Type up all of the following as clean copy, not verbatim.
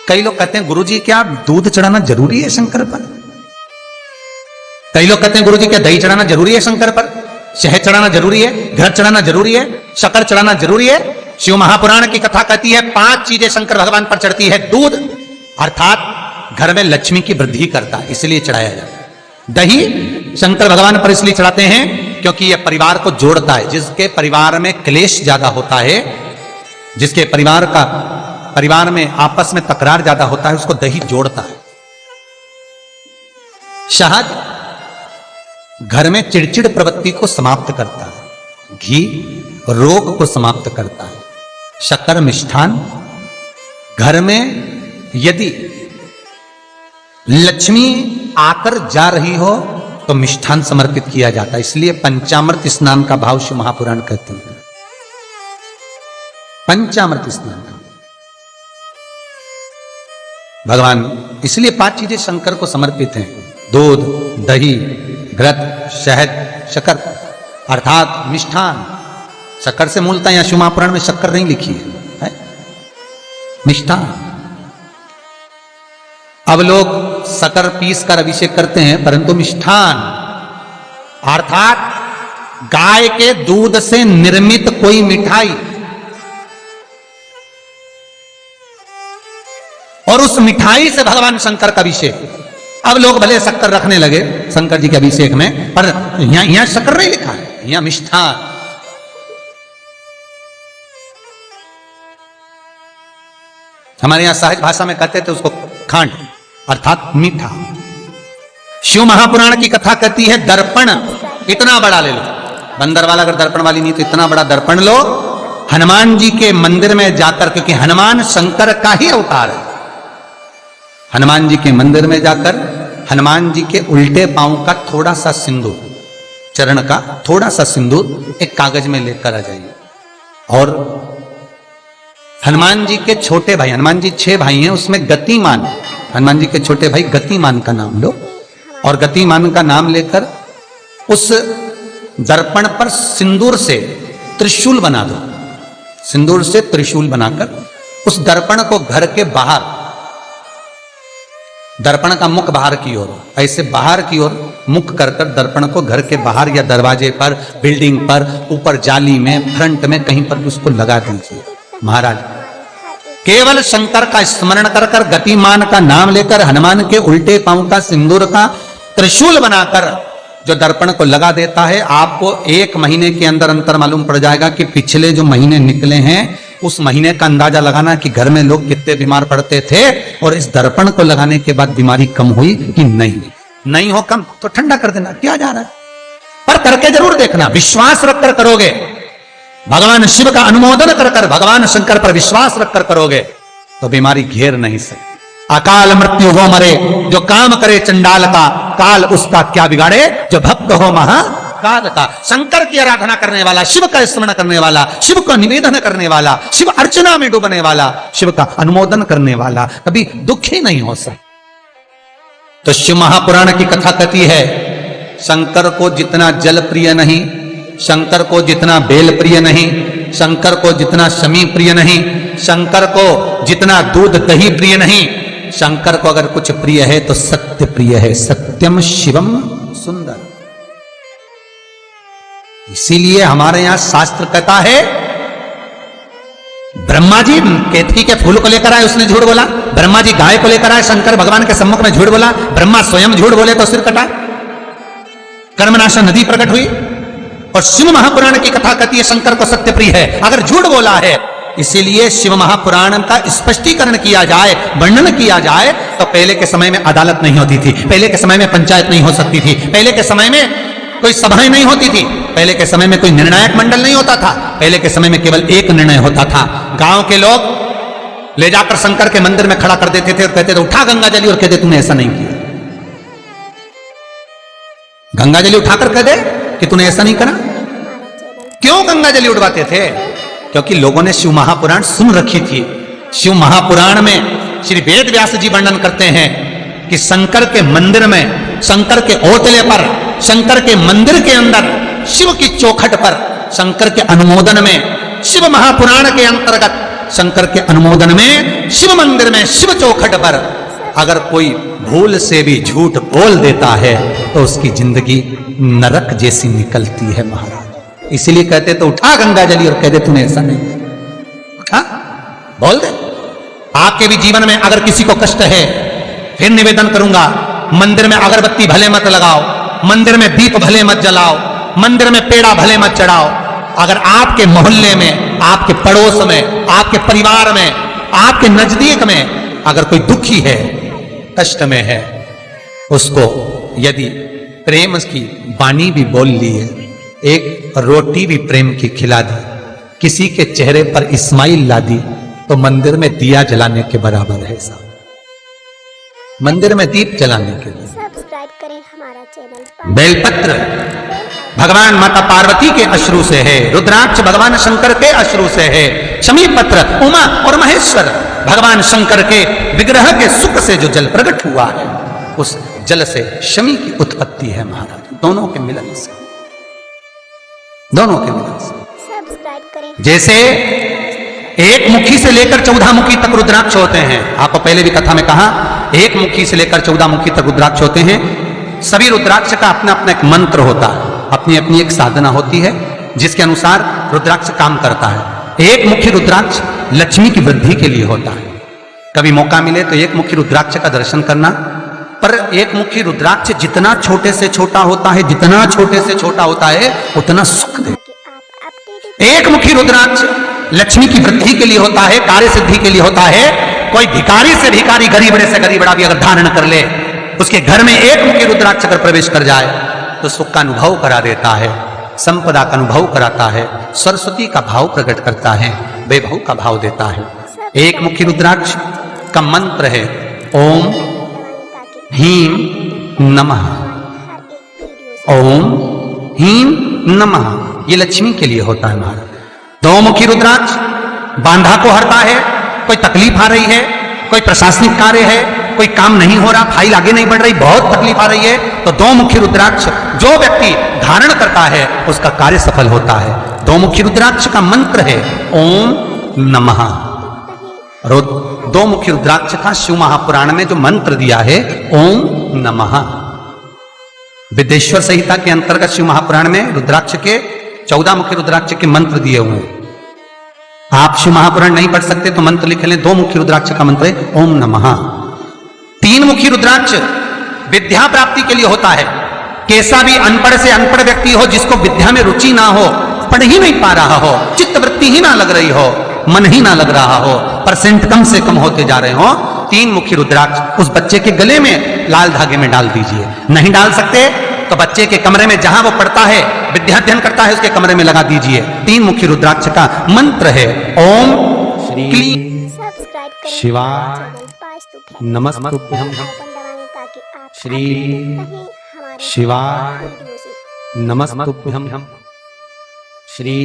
कई लोग कहते हैं गुरुजी क्या दूध चढ़ाना जरूरी है शंकर पर? कई लोग कहते हैं गुरुजी क्या दही चढ़ाना जरूरी है शंकर पर? शहद चढ़ाना जरूरी है? घृत चढ़ाना जरूरी है? शक्कर चढ़ाना जरूरी है? शिव महापुराण की कथा कहती है 5 चीजें शंकर भगवान पर चढ़ती है। दूध अर्थात घर में लक्ष्मी की वृद्धि करता है, इसलिए चढ़ाया जाता है। दही शंकर भगवान पर इसलिए चढ़ाते हैं क्योंकि यह परिवार को जोड़ता है। जिसके परिवार में क्लेश ज्यादा होता है, जिसके परिवार में आपस में तकरार ज्यादा होता है, उसको दही जोड़ता है। शहद घर में चिड़चिड़ प्रवृत्ति को समाप्त करता है। घी रोग को समाप्त करता है। शक्कर मिष्ठान घर में यदि लक्ष्मी आकर जा रही हो तो मिष्ठान समर्पित किया जाता है, इसलिए पंचामृत स्नान का भाव शिव महापुराण कहते हैं। पंचामृत स्नान का भगवान, इसलिए 5 चीजें शंकर को समर्पित हैं। दूध, दही, घृत, शहद, शक्कर अर्थात मिष्ठान। शक्कर से मूलतः यहां शिव महापुराण में शक्कर नहीं लिखी है, मिष्ठान। अब लोग शक्कर पीस कर अभिषेक करते हैं, परंतु मिष्ठान अर्थात गाय के दूध से निर्मित कोई मिठाई, और उस मिठाई से भगवान शंकर का अभिषेक। अब लोग भले शक्कर रखने लगे शंकर जी के अभिषेक में, पर यहां शक्कर नहीं लिखा है, यहां मिष्ठान। हमारे यहां सहज भाषा में कहते थे उसको खांड अर्थात मीठा। शिव महापुराण की कथा कहती है दर्पण इतना बड़ा ले लो, बंदर वाला अगर दर्पण वाली नहीं तो इतना बड़ा दर्पण लो, हनुमान जी के मंदिर में जाकर, क्योंकि हनुमान शंकर का ही अवतार है। हनुमान जी के मंदिर में जाकर हनुमान जी के उल्टे पांव का थोड़ा सा सिंदूर, चरण का थोड़ा सा सिंदूर एक कागज में लेकर आ जाइए। और हनुमान जी के छोटे भाई, हनुमान जी 6 भाई हैं, उसमें गतिमान, हनुमान जी के छोटे भाई गतिमान का नाम लो, और गतिमान का नाम लेकर उस दर्पण पर सिंदूर से त्रिशूल बना दो। सिंदूर से त्रिशूल बनाकर उस दर्पण को घर के बाहर, दर्पण का मुख बाहर की ओर, ऐसे बाहर की ओर मुख कर कर दर्पण को घर के बाहर या दरवाजे पर, बिल्डिंग पर, ऊपर जाली में, फ्रंट में कहीं पर भी उसको लगा दीजिए। महाराज केवल शंकर का स्मरण कर कर, गतिमान का नाम लेकर, हनुमान के उल्टे पांव का सिंदूर का त्रिशूल बनाकर जो दर्पण को लगा देता है, आपको 1 महीने के अंदर अंतर मालूम पड़ जाएगा कि पिछले जो महीने निकले हैं उस महीने का अंदाजा लगाना कि घर में लोग कितने बीमार पड़ते थे, और इस दर्पण को लगाने के बाद बीमारी कम हुई कि नहीं हो कम तो ठंडा कर देना, क्या जा रहा है, पर करके जरूर देखना। विश्वास रखकर करोगे, भगवान शिव का अनुमोदन कर कर, भगवान शंकर पर विश्वास रखकर करोगे तो बीमारी घेर नहीं सकती। अकाल मृत्यु हो मरे जो काम करे चंडाल का, काल उसका क्या बिगाड़े जो भक्त हो महाकाल का। शंकर की आराधना करने वाला, शिव का स्मरण करने वाला, शिव का निवेदन करने वाला, शिव अर्चना में डूबने वाला, शिव का अनुमोदन करने वाला कभी दुखी नहीं हो सकता। तो शिव महापुराण की कथा कहती है शंकर को जितना जल प्रिय नहीं, शंकर को जितना बेल प्रिय नहीं, शंकर को जितना शमी प्रिय नहीं, शंकर को जितना दूध दही प्रिय नहीं, शंकर को अगर कुछ प्रिय है तो सत्य प्रिय है। सत्यम शिवम सुंदर। इसीलिए हमारे यहां शास्त्र कहता है, ब्रह्मा जी केतकी के फूल को लेकर आए, उसने झूठ बोला। ब्रह्मा जी गाय को लेकर आए, शंकर भगवान के सम्मुख में झूठ बोला। ब्रह्मा स्वयं झूठ बोले तो सिर कटा, कर्मनाशा नदी प्रकट हुई। और शिव महापुराण की कथा कहती है शंकर को सत्य प्रिय है, अगर झूठ बोला है। इसीलिए शिव महापुराण का स्पष्टीकरण किया जाए, वर्णन किया जाए, तो पहले के समय में अदालत नहीं होती थी, पहले के समय में पंचायत नहीं हो सकती थी, पहले के समय में कोई सभाएं नहीं होती थी, पहले के समय में कोई निर्णायक मंडल नहीं होता था, पहले के समय में केवल एक निर्णय होता था। गांव के लोग ले जाकर शंकर के मंदिर में खड़ा कर देते थे और कहते थे उठा गंगा जली, और कहते तूने ऐसा नहीं किया। गंगा जली उठाकर कह दे कि तूने ऐसा नहीं करा। क्यों गंगा जली उठवाते थे? क्योंकि लोगों ने शिव महापुराण सुन रखी थी। शिव महापुराण में श्री वेद व्यास जी वर्णन करते हैं कि शंकर के मंदिर में, शंकर के ओटले पर, शंकर के मंदिर के अंदर, शिव की चौखट पर, शंकर के अनुमोदन में, शिव महापुराण के अंतर्गत शंकर के अनुमोदन में शिव मंदिर में, शिव चौखट पर अगर कोई भूल से भी झूठ बोल देता है तो उसकी जिंदगी नरक जैसी निकलती है महाराज। इसीलिए कहते तो उठा गंगा जली और कह दे तूने ऐसा नहीं, उठा बोल दे। आपके भी जीवन में अगर किसी को कष्ट है, फिर निवेदन करूंगा, मंदिर में अगरबत्ती भले मत लगाओ, मंदिर में दीप भले मत जलाओ, मंदिर में पेड़ा भले मत चढ़ाओ। अगर आपके मोहल्ले में, आपके पड़ोस में, आपके परिवार में, आपके नजदीक में अगर कोई दुखी है, कष्ट में है, उसको यदि प्रेम की वाणी भी बोल ली है, एक रोटी भी प्रेम की खिला दी, किसी के चेहरे पर इस्माइल ला दी, तो मंदिर में दिया जलाने के बराबर है साहब। मंदिर में दीप जलाने के लिए सब्सक्राइब करें हमारा चैनल। बेलपत्र भगवान माता पार्वती के अश्रु से है, रुद्राक्ष भगवान शंकर के अश्रु से है, शमी पत्र उमा और महेश्वर भगवान शंकर के विग्रह के सुख से जो जल प्रकट हुआ है, उस जल से शमी की उत्पत्ति है महाराज। दोनों के मिलन से, दोनों के मिलन से। सब्सक्राइब करें। जैसे एक मुखी से लेकर 14 मुखी तक रुद्राक्ष होते हैं, आपको पहले भी कथा में कहा, एक मुखी से लेकर 14 मुखी तक रुद्राक्ष होते हैं। सभी रुद्राक्ष का अपना अपना एक मंत्र होता है, अपनी अपनी एक साधना होती है जिसके अनुसार रुद्राक्ष काम करता है। एक मुखी रुद्राक्ष लक्ष्मी की वृद्धि के लिए होता है। कभी मौका मिले तो एक मुखी रुद्राक्ष का दर्शन करना। पर एक मुखी रुद्राक्ष जितना छोटे से छोटा होता है, जितना छोटे से छोटा होता है, उतना सुख दे। एक मुखी रुद्राक्ष लक्ष्मी की वृद्धि के लिए होता है, कार्य सिद्धि के लिए होता है। कोई भिखारी से भिखारी, गरीबड़े से गरीबड़ा भी अगर धारण कर ले, उसके घर में एक मुखी रुद्राक्ष अगर प्रवेश कर जाए तो सुख का अनुभव करा देता है, संपदा का अनुभव कराता है, सरस्वती का भाव प्रकट करता है, वैभव का भाव देता है। एक मुखी रुद्राक्ष का मंत्र है ओम ह्रीं नमः, ओम ह्रीं नमः। ये लक्ष्मी के लिए होता है महाराज। दो मुखी रुद्राक्ष बांधा को हरता है। कोई तकलीफ आ रही है, कोई प्रशासनिक कार्य है, कोई काम नहीं हो रहा, फाइल आगे नहीं बढ़ रही, बहुत तकलीफ आ रही है, तो दो मुखी रुद्राक्ष जो व्यक्ति धारण करता है उसका कार्य सफल होता है। दो मुखी रुद्राक्ष का मंत्र है ओम नमः। दो मुखी रुद्राक्ष का शिव महापुराण में जो मंत्र दिया है ओम नमः। विदेश्वर संहिता के अंतर्गत शिव महापुराण में रुद्राक्ष के 14 मुखी रुद्राक्ष के मंत्र दिए हुए हैं। आप शिव महापुराण नहीं पढ़ सकते तो मंत्र लिख लें। दो मुखी रुद्राक्ष का मंत्र है ओम नमः। तीन मुखी रुद्राक्ष विद्या प्राप्ति के लिए होता है। कैसा भी अनपढ़ से अनपढ़ व्यक्ति हो, जिसको विद्या में रुचि ना हो, पढ़ ही नहीं पा रहा हो, चित्त वृत्ति ही ना लग रही हो, मन ही ना लग रहा हो, परसेंट कम से कम होते जा रहे हो, तीन मुखी रुद्राक्ष उस बच्चे के गले में लाल धागे में डाल दीजिए। नहीं डाल सकते तो बच्चे के कमरे में जहां वो पढ़ता है, विद्याध्ययन करता है, उसके कमरे में लगा दीजिए। तीन मुखी रुद्राक्ष का मंत्र है ओम श्री शिवाय नमस्तुभ्यं, श्री शिवाय नमस्तुभ्यं, श्री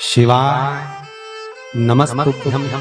शिवाय नमस्तुभ्यं।